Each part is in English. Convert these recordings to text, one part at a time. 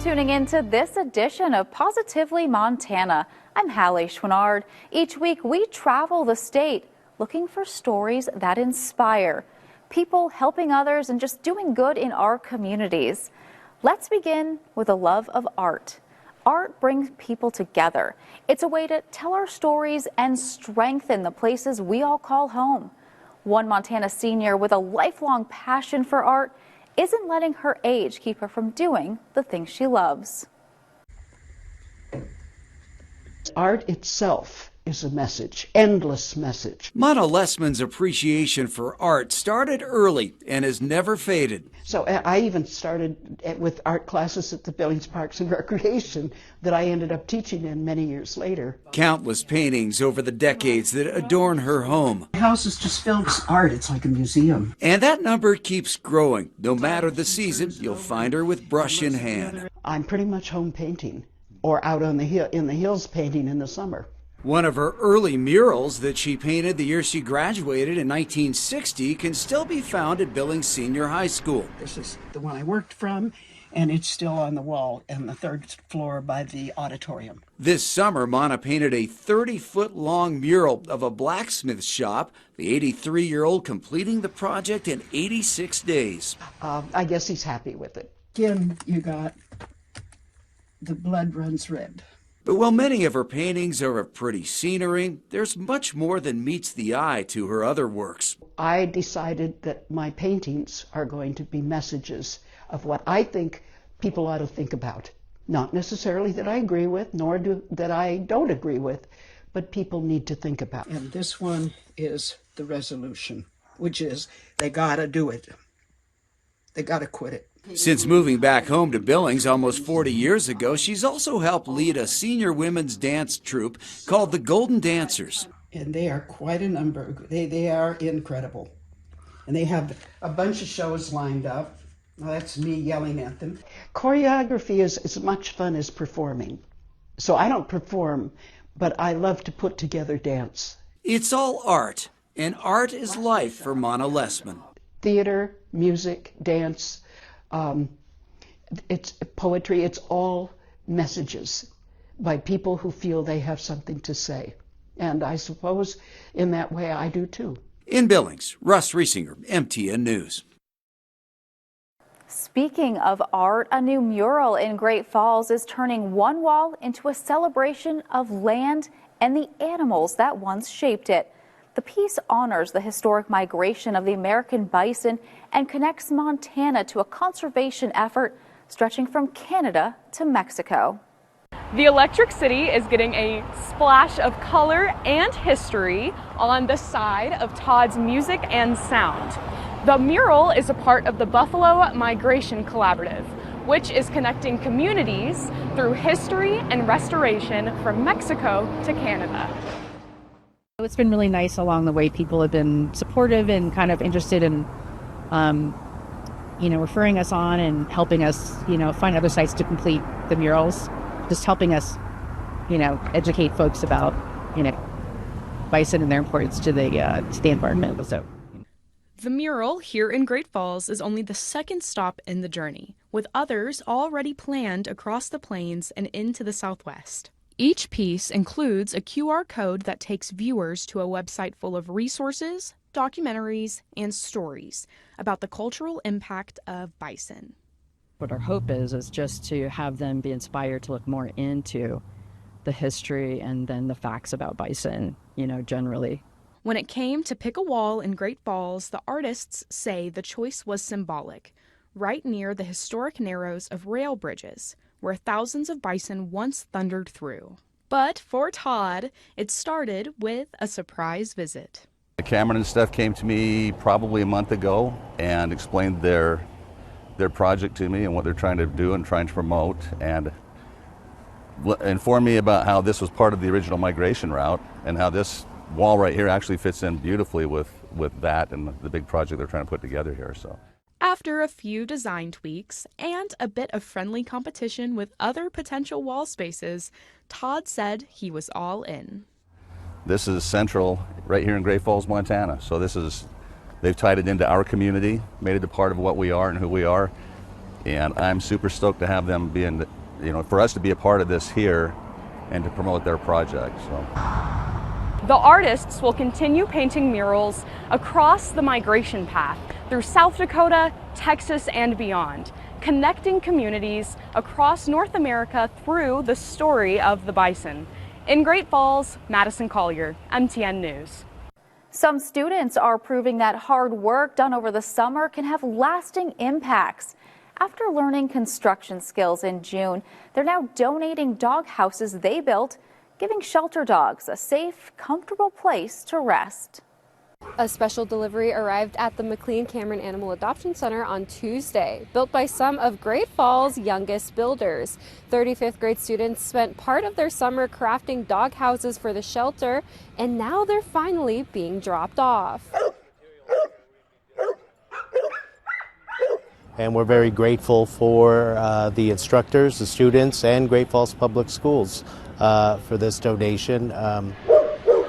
tuning in to this edition of Positively Montana. I'm Hallie Schwinnard. Each week we travel the state looking for stories that inspire, people helping others and just doing good in our communities. Let's begin with a love of art. Art brings people together. It's a way to tell our stories and strengthen the places we all call home. One Montana senior with a lifelong passion for art isn't letting her age keep her from doing the things she loves. Art itself is a message, endless message. Mana Lessman's appreciation for art started early and has never faded. So I even started with art classes at the Billings Parks and Recreation that I ended up teaching in many years later. Countless paintings over the decades that adorn her home. The house is just filled with art. It's like a museum. And that number keeps growing. No matter the season, you'll find her with brush in hand. I'm pretty much home painting or out on the hill, in the hills painting in the summer. One of her early murals that she painted the year she graduated in 1960 can still be found at Billings Senior High School. This is the one I worked from, and it's still on the wall on the third floor by the auditorium. This summer, Mana painted a 30-foot-long mural of a blacksmith shop, the 83-year-old completing the project in 86 days. I guess he's happy with it. Again, you got The Blood Runs Red. But while many of her paintings are of pretty scenery, there's much more than meets the eye to her other works. I decided that my paintings are going to be messages of what I think people ought to think about. Not necessarily that I agree with, nor that I don't agree with, but people need to think about. And this one is the resolution, which is they gotta do it. They gotta quit it. Since moving back home to Billings almost 40 years ago, she's also helped lead a senior women's dance troupe called the Golden Dancers. And they are quite a number. They are incredible. And they have a bunch of shows lined up. Well, that's me yelling at them. Choreography is as much fun as performing. So I don't perform, but I love to put together dance. It's all art, and art is life for Mana Lessman. Theater, music, dance, it's poetry, it's all messages by people who feel they have something to say. And I suppose in that way I do too. In Billings, Russ Riesinger, MTN News. Speaking of art, a new mural in Great Falls is turning one wall into a celebration of land and the animals that once shaped it. The piece honors the historic migration of the American bison and connects Montana to a conservation effort stretching from Canada to Mexico. The Electric City is getting a splash of color and history on the side of Todd's Music and Sound. The mural is a part of the Buffalo Migration Collaborative, which is connecting communities through history and restoration from Mexico to Canada. It's been really nice along the way. People have been supportive and kind of interested in, referring us on and helping us, find other sites to complete the murals. Just helping us, educate folks about, bison and their importance to the environment. So, the mural here in Great Falls is only the second stop in the journey, with others already planned across the plains and into the Southwest. Each piece includes a QR code that takes viewers to a website full of resources, documentaries, and stories about the cultural impact of bison. what our hope is just to have them be inspired to look more into the history and then the facts about bison, generally. When it came to pick a wall in Great Falls, the artists say the choice was symbolic, right near the historic narrows of rail bridges, where thousands of bison once thundered through. But for Todd, it started with a surprise visit. Cameron and Steph came to me probably a month ago and explained their project to me and what they're trying to do and trying to promote, and informed me about how this was part of the original migration route and how this wall right here actually fits in beautifully with that and the big project they're trying to put together here. So, after a few design tweaks and a bit of friendly competition with other potential wall spaces, Todd said he was all in. This is central right here in Great Falls, Montana. So they've tied it into our community, made it a part of what we are and who we are. And I'm super stoked to have them be in, for us to be a part of this here and to promote their project. So. The artists will continue painting murals across the migration path through South Dakota, Texas, and beyond, connecting communities across North America through the story of the bison. In Great Falls, Madison Collier, MTN News. Some students are proving that hard work done over the summer can have lasting impacts. After learning construction skills in June, they're now donating dog houses they built, giving shelter dogs a safe, comfortable place to rest. A special delivery arrived at the McLean Cameron Animal Adoption Center on Tuesday, built by some of Great Falls' youngest builders. 35th grade students spent part of their summer crafting dog houses for the shelter, and now they're finally being dropped off. And we're very grateful for the instructors, the students, and Great Falls Public Schools for this donation.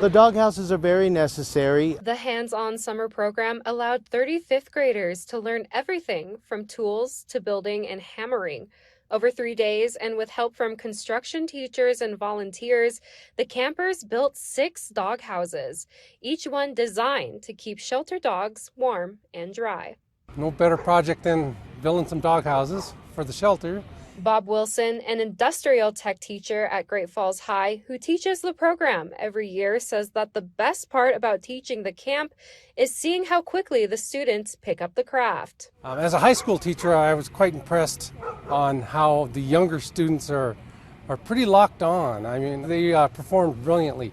The dog houses are very necessary. The hands-on summer program allowed 35th graders to learn everything from tools to building and hammering. Over 3 days, and with help from construction teachers and volunteers, the campers built 6 dog houses, each one designed to keep shelter dogs warm and dry. No better project than building some dog houses for the shelter. Bob Wilson, an industrial tech teacher at Great Falls High who teaches the program every year, says that the best part about teaching the camp is seeing how quickly the students pick up the craft. As a high school teacher, I was quite impressed on how the younger students are pretty locked on. I mean, they performed brilliantly.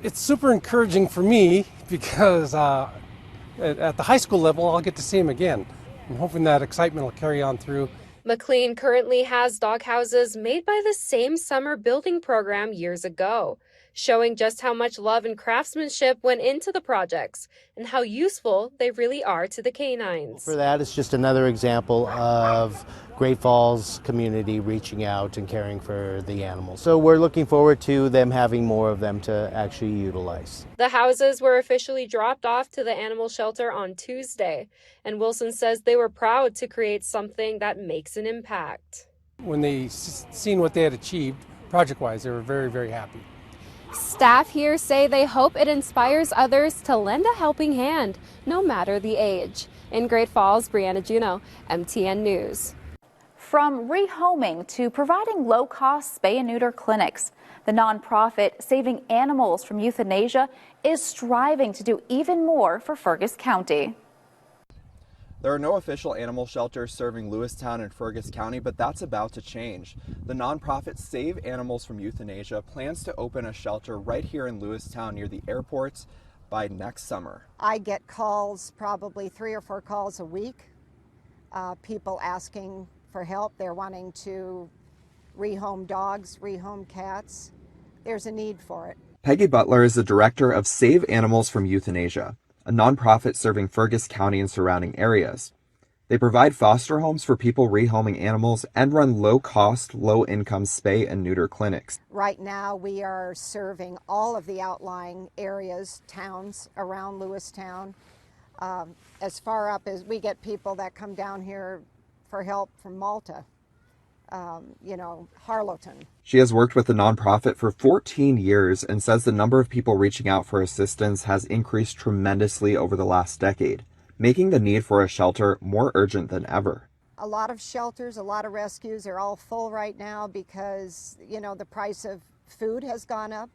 It's super encouraging for me because at the high school level, I'll get to see them again. I'm hoping that excitement will carry on through. McLean currently has dog houses made by the same summer building program years ago, showing just how much love and craftsmanship went into the projects and how useful they really are to the canines. For that, it's just another example of Great Falls community reaching out and caring for the animals. So we're looking forward to them having more of them to actually utilize. The houses were officially dropped off to the animal shelter on Tuesday, and Wilson says they were proud to create something that makes an impact. When they seen what they had achieved project-wise, they were very, very happy. Staff here say they hope it inspires others to lend a helping hand, no matter the age. In Great Falls, Brianna Juneau, MTN News. From rehoming to providing low-cost spay and neuter clinics, the nonprofit Saving Animals from Euthanasia is striving to do even more for Fergus County. There are no official animal shelters serving Lewistown and Fergus County, but that's about to change. The nonprofit Save Animals from Euthanasia plans to open a shelter right here in Lewistown near the airports by next summer. I get calls, probably 3 or 4 calls a week, people asking for help. They're wanting to rehome dogs, rehome cats. There's a need for it. Peggy Butler is the director of Save Animals from Euthanasia, a nonprofit serving Fergus County and surrounding areas. They provide foster homes for people rehoming animals and run low-cost, low-income spay and neuter clinics. Right now we are serving all of the outlying areas, towns around Lewistown. As far up as we get people that come down here for help from Malta, Harlowton. She has worked with the nonprofit for 14 years and says the number of people reaching out for assistance has increased tremendously over the last decade, making the need for a shelter more urgent than ever. A lot of shelters, a lot of rescues are all full right now because, the price of food has gone up,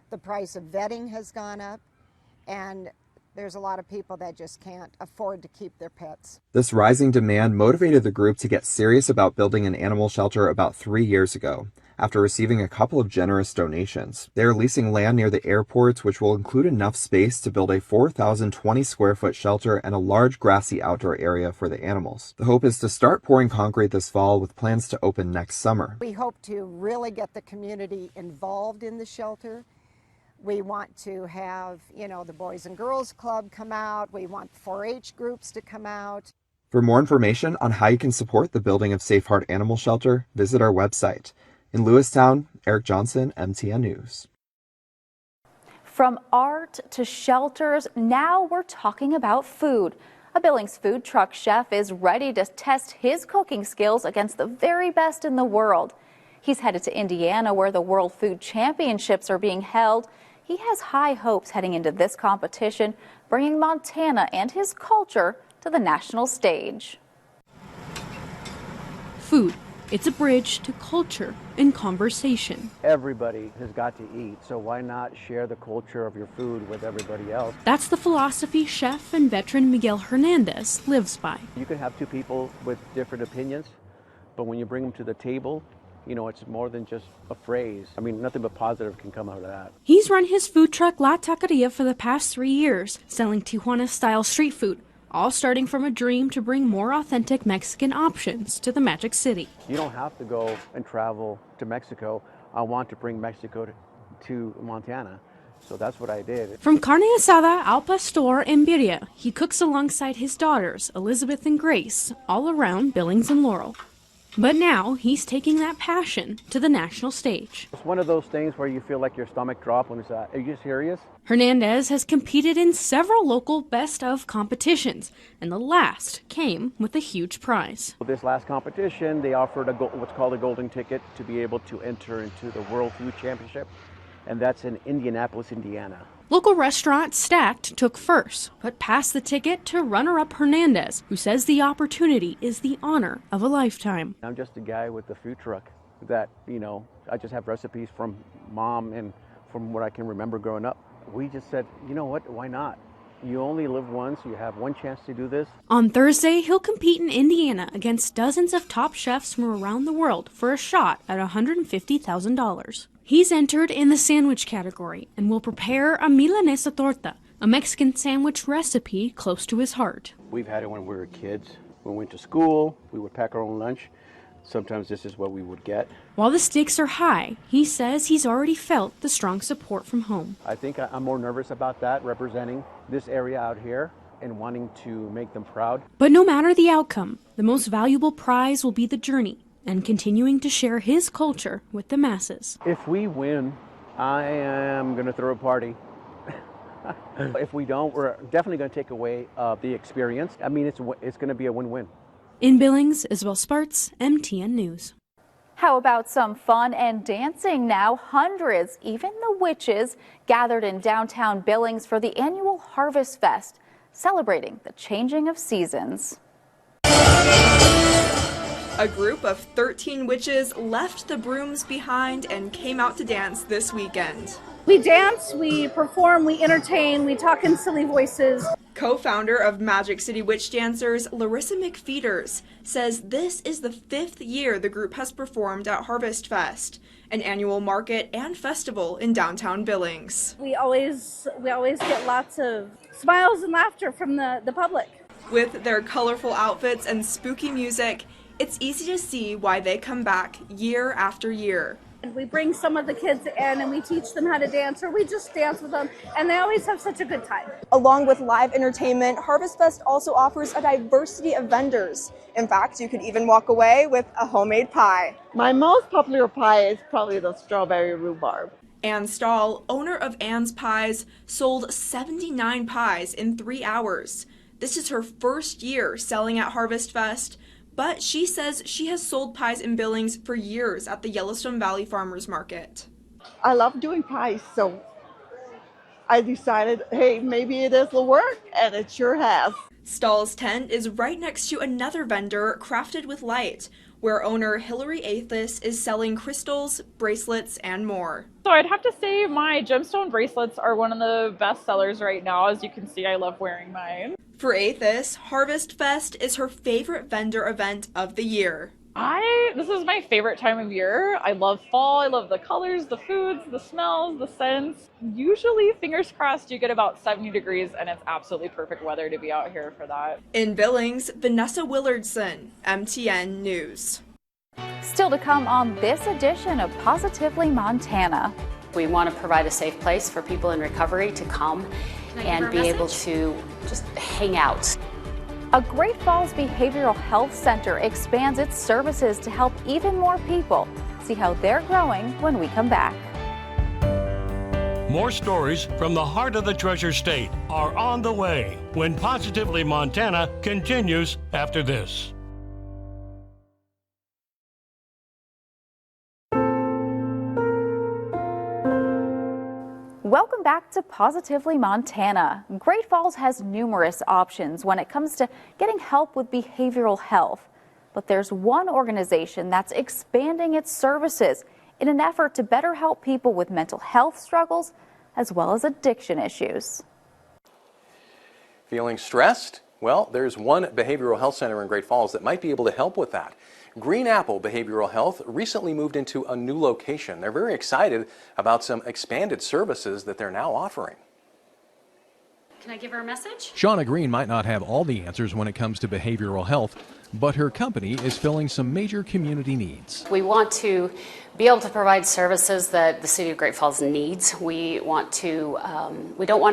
the price of vetting has gone up, and there's a lot of people that just can't afford to keep their pets. This rising demand motivated the group to get serious about building an animal shelter about 3 years ago, after receiving a couple of generous donations. They are leasing land near the airports, which will include enough space to build a 4,020 square foot shelter and a large grassy outdoor area for the animals. The hope is to start pouring concrete this fall with plans to open next summer. We hope to really get the community involved in the shelter. We want to have, the Boys and Girls Club come out. We want 4-H groups to come out. For more information on how you can support the building of Safe Heart Animal Shelter, visit our website. In Lewistown, Eric Johnson, MTN News. From art to shelters, now we're talking about food. A Billings food truck chef is ready to test his cooking skills against the very best in the world. He's headed to Indiana, where the World Food Championships are being held. He has high hopes heading into this competition, bringing Montana and his culture to the national stage. Food. It's a bridge to culture and conversation. Everybody has got to eat, so why not share the culture of your food with everybody else? That's the philosophy chef and veteran Miguel Hernandez lives by. You can have two people with different opinions, but when you bring them to the table, you know, it's more than just a phrase. I mean, nothing but positive can come out of that. He's run his food truck La Taqueria for the past 3 years, selling Tijuana-style street food, all starting from a dream to bring more authentic Mexican options to the Magic City. You don't have to go and travel to Mexico. I want to bring Mexico to Montana, so that's what I did. From carne asada al pastor and birria, he cooks alongside his daughters, Elizabeth and Grace, all around Billings and Laurel. But now he's taking that passion to the national stage. It's one of those things where you feel like your stomach drop when it's are you serious? Hernandez has competed in several local best-of competitions, and the last came with a huge prize. This last competition, they offered what's called a golden ticket to be able to enter into the World Food Championship, and that's in Indianapolis, Indiana. Local restaurant Stacked took first, but passed the ticket to runner-up Hernandez, who says the opportunity is the honor of a lifetime. I'm just a guy with a food truck that, you know, I just have recipes from mom and from what I can remember growing up. We just said, you know what, why not? You only live once, you have one chance to do this. On Thursday, he'll compete in Indiana against dozens of top chefs from around the world for a shot at $150,000. He's entered in the sandwich category and will prepare a milanesa torta, a Mexican sandwich recipe close to his heart. We've had it when we were kids. When we went to school, we would pack our own lunch. Sometimes this is what we would get. While the stakes are high, he says he's already felt the strong support from home. I think I'm more nervous about that, representing this area out here and wanting to make them proud. But no matter the outcome, the most valuable prize will be the journey and continuing to share his culture with the masses. If we win, I am going to throw a party. If we don't, we're definitely going to take away the experience. I mean, it's going to be a win-win. In Billings, Isabel Sparts, MTN News. How about some fun and dancing now? Hundreds, even the witches, gathered in downtown Billings for the annual Harvest Fest, celebrating the changing of seasons. A group of 13 witches left the brooms behind and came out to dance this weekend. We dance, we perform, we entertain, we talk in silly voices. Co-founder of Magic City Witch Dancers, Larissa McFeeters, says this is the 5th year the group has performed at Harvest Fest, an annual market and festival in downtown Billings. We always get lots of smiles and laughter from the public. With their colorful outfits and spooky music, it's easy to see why they come back year after year. We bring some of the kids in and we teach them how to dance, or we just dance with them, and they always have such a good time. Along with live entertainment, Harvest Fest also offers a diversity of vendors. In fact, you could even walk away with a homemade pie. My most popular pie is probably the strawberry rhubarb. Ann Stahl, owner of Ann's Pies, sold 79 pies in 3 hours. This is her first year selling at Harvest Fest, but she says she has sold pies in Billings for years at the Yellowstone Valley Farmers Market. I love doing pies, so I decided, hey, maybe this will work, and it sure has. Stahl's tent is right next to another vendor, Crafted with Light, where owner Hillary Athis is selling crystals, bracelets, and more. So I'd have to say my gemstone bracelets are one of the best sellers right now. As you can see, I love wearing mine. For Athis, Harvest Fest is her favorite vendor event of the year. This is my favorite time of year. I love fall. I love the colors, the foods, the smells, the scents. Usually, fingers crossed, you get about 70 degrees and it's absolutely perfect weather to be out here for that. In Billings, Vanessa Willardson, MTN News. Still to come on this edition of Positively Montana. We want to provide a safe place for people in recovery to come and be able to just hang out. A Great Falls Behavioral Health Center expands its services to help even more people. See how they're growing when we come back. More stories from the heart of the Treasure State are on the way when Positively Montana continues after this. Welcome back to Positively Montana. Great Falls has numerous options when it comes to getting help with behavioral health. But there's one organization that's expanding its services in an effort to better help people with mental health struggles as well as addiction issues. Feeling stressed? Well, there's one behavioral health center in Great Falls that might be able to help with that. Green Apple Behavioral Health recently moved into a new location. They're very excited about some expanded services that they're now offering. Can I give her a message? Shauna Green might not have all the answers when it comes to behavioral health, but her company is filling some major community needs. We want to be able to provide services that the city of Great Falls needs. We don't want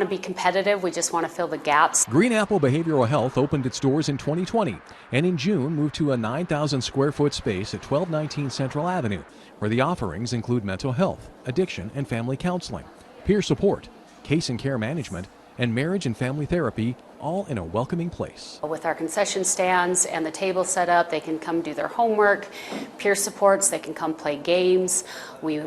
to be competitive. We just want to fill the gaps. Green Apple Behavioral Health opened its doors in 2020 and in June moved to a 9,000 square foot space at 1219 Central Avenue, where the offerings include mental health, addiction and family counseling, peer support, case and care management, and marriage and family therapy, all in a welcoming place. With our concession stands and the table set up, they can come do their homework, peer supports, they can come play games. We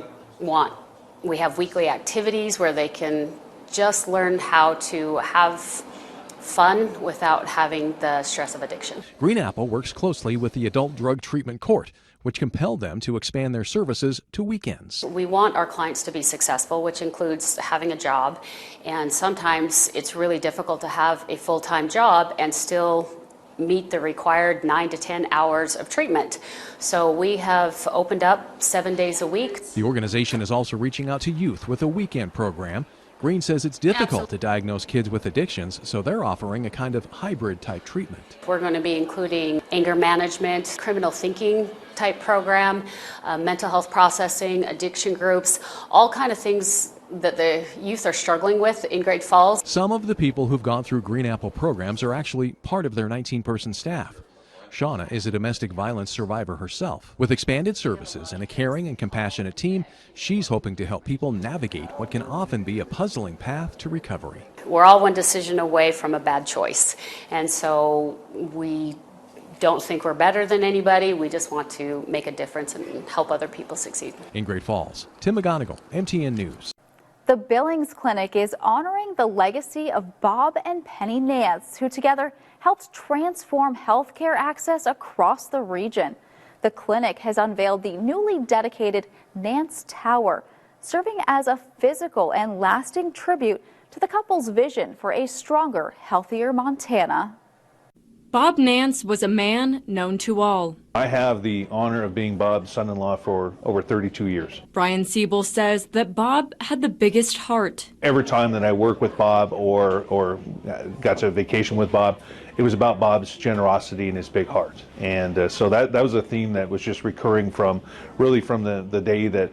have weekly activities where they can just learn how to have fun without having the stress of addiction. Green Apple works closely with the Adult Drug Treatment Court, which compelled them to expand their services to weekends. We want our clients to be successful, which includes having a job, and sometimes it's really difficult to have a full-time job and still meet the required 9 to 10 hours of treatment. So we have opened up 7 days a week. The organization is also reaching out to youth with a weekend program. Green says it's difficult to diagnose kids with addictions, so they're offering a kind of hybrid type treatment. We're going to be including anger management, criminal thinking type program, mental health processing, addiction groups, all kind of things that the youth are struggling with in Great Falls. Some of the people who've gone through Green Apple programs are actually part of their 19-person staff. Shauna is a domestic violence survivor herself. With expanded services and a caring and compassionate team, she's hoping to help people navigate what can often be a puzzling path to recovery. We're all one decision away from a bad choice, and so we don't think we're better than anybody. We just want to make a difference and help other people succeed. In Great Falls, Tim McGonigal, MTN News. The Billings Clinic is honoring the legacy of Bob and Penny Nance, who together helped transform healthcare access across the region. The clinic has unveiled the newly dedicated Nance Tower, serving as a physical and lasting tribute to the couple's vision for a stronger, healthier Montana. Bob Nance was a man known to all. I have the honor of being Bob's son-in-law for over 32 years. Brian Siebel says that Bob had the biggest heart. Every time that I work with Bob or got to vacation with Bob, it was about Bob's generosity and his big heart. And so that was a theme that was just recurring from the day that,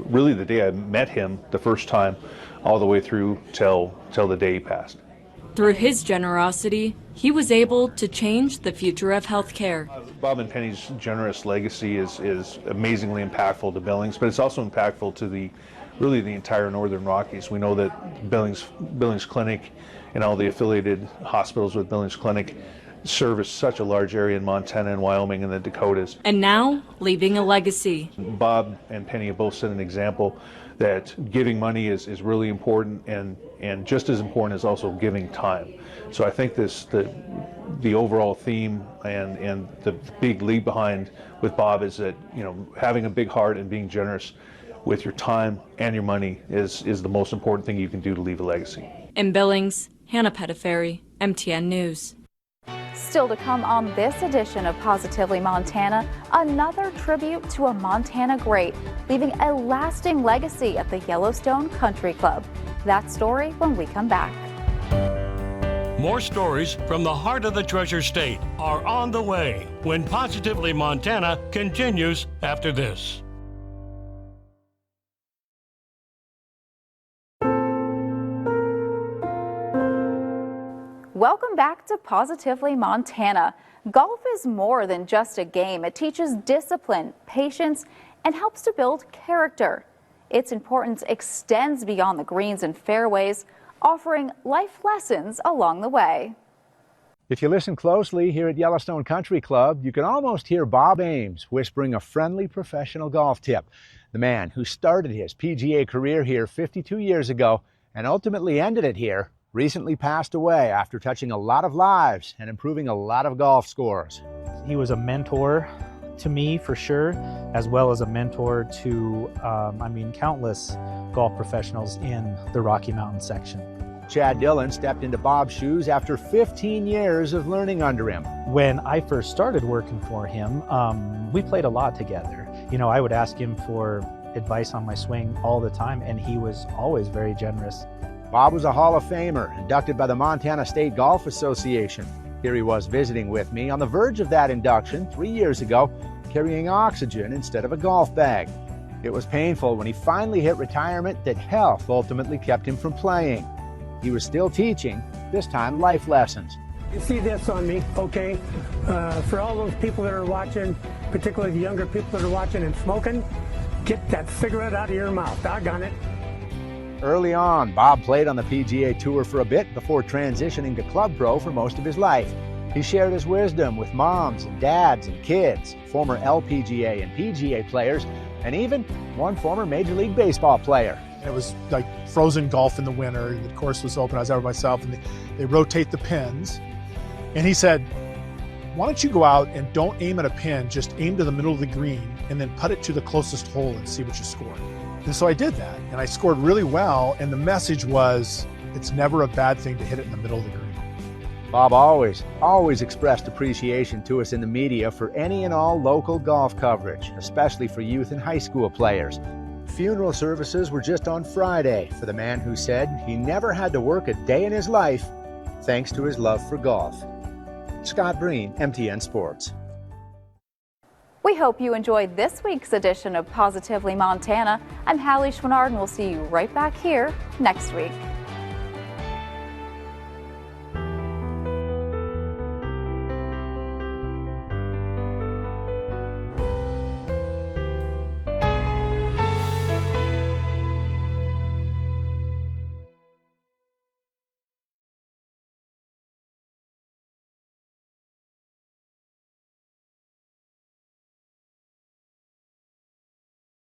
really the day I met him the first time, all the way through till the day he passed. Through his generosity, he was able to change the future of healthcare. Bob and Penny's generous legacy is amazingly impactful to Billings, but it's also impactful to the entire Northern Rockies. We know that Billings Clinic and all the affiliated hospitals with Billings Clinic service such a large area in Montana and Wyoming and the Dakotas. And now, leaving a legacy. Bob and Penny have both set an example that giving money is really important, and just as important is also giving time. So I think the overall theme and the big lead behind with Bob is that, having a big heart and being generous with your time and your money is the most important thing you can do to leave a legacy. In Billings, Hannah Pettiferry, MTN News. Still to come on this edition of Positively Montana, another tribute to a Montana great, leaving a lasting legacy at the Yellowstone Country Club. That story when we come back. More stories from the heart of the Treasure State are on the way when Positively Montana continues after this. Welcome back to Positively Montana. Golf is more than just a game. It teaches discipline, patience, and helps to build character. its importance extends beyond the greens and fairways, offering life lessons along the way. If you listen closely here at Yellowstone Country Club, you can almost hear Bob Ames whispering a friendly professional golf tip. The man who started his PGA career here 52 years ago and ultimately ended it here recently passed away after touching a lot of lives and improving a lot of golf scores. He was a mentor to me for sure, as well as a mentor to, countless golf professionals in the Rocky Mountain section. Chad Dillon stepped into Bob's shoes after 15 years of learning under him. When I first started working for him, we played a lot together. You know, I would ask him for advice on my swing all the time, and he was always very generous. Bob was a Hall of Famer, inducted by the Montana State Golf Association. Here he was visiting with me on the verge of that induction 3 years ago, carrying oxygen instead of a golf bag. It was painful when he finally hit retirement that health ultimately kept him from playing. He was still teaching, this time life lessons. You see this on me, okay? For all those people that are watching, particularly the younger people that are watching and smoking, get that cigarette out of your mouth. Doggone it. Early on, Bob played on the PGA Tour for a bit before transitioning to Club Pro for most of his life. He shared his wisdom with moms and dads and kids, former LPGA and PGA players, and even one former Major League Baseball player. It was like frozen golf in the winter. The course was open. I was out by myself, and they rotate the pins. And he said, why don't you go out and don't aim at a pin, just aim to the middle of the green and then putt it to the closest hole and see what you score. And so I did that, and I scored really well, and the message was, it's never a bad thing to hit it in the middle of the green. Bob always expressed appreciation to us in the media for any and all local golf coverage, especially for youth and high school players. Funeral services were just on Friday for the man who said he never had to work a day in his life thanks to his love for golf. Scott Breen, MTN Sports. We hope you enjoyed this week's edition of Positively Montana. I'm Hallie Schwinnard, and we'll see you right back here next week.